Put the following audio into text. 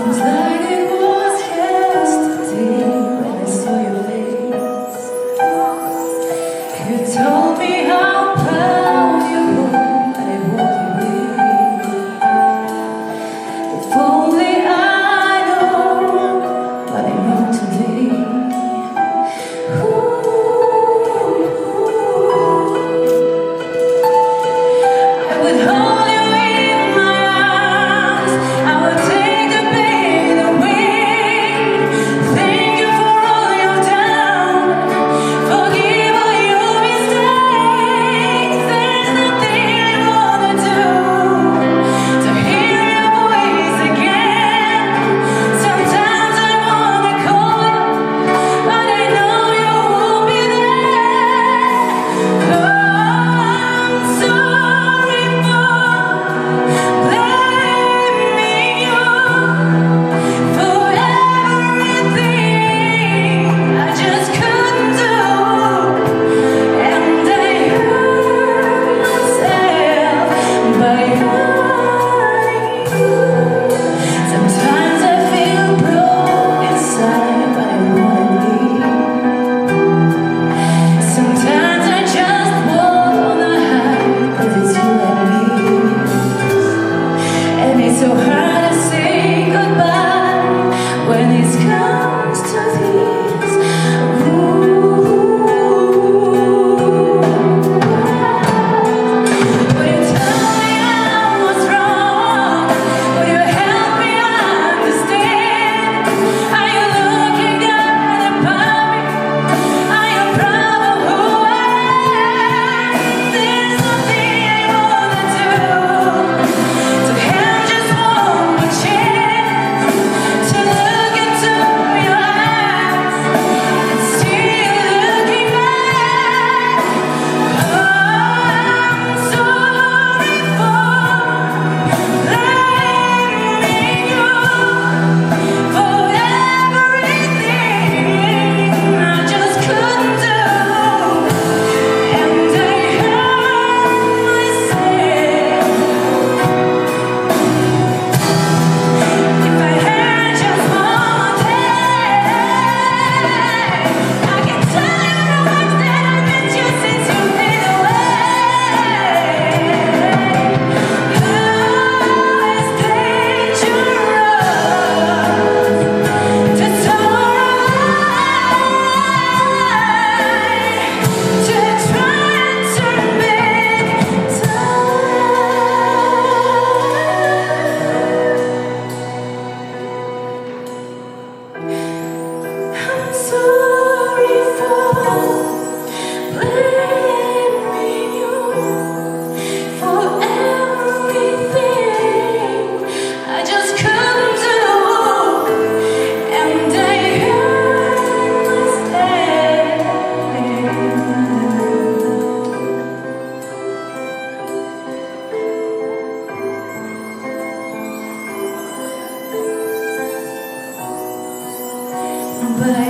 Seems like it was yesterday when I saw your face. You told me how proud you were when I walked away. If only I know what I know today. I would hold you in my arms. I would take the pain away. Thank you for all you've done. Forgive all your mistakes. There's nothing I wanna do to hear your voice again. Sometimes I wanna call you, but I know you won't be there. I'm sorry for blaming you for everything I just couldn't do, and I hurt myself by hurting you. Sometimes I feel broke inside, but I wanna leave. Sometimes I just wanna hide, 'cause it's you and me. And it's so hard to say goodbye when it comes to this. Would you tell me I was wrong? Would you help me understand? Are you looking down upon me? Are you proud of who I am? There's nothing I wanna do to have just one more chance to look into your eyes and see you looking back. I'm sorry for blaming you for everything I just couldn't do, and I hurt myself. If I had just one day, I can tell you the words that I meant you since you fade away. It's dangerous to try and turn back time. I'm sorry for blaming you for everything I just couldn't do, and I hurt myself. But I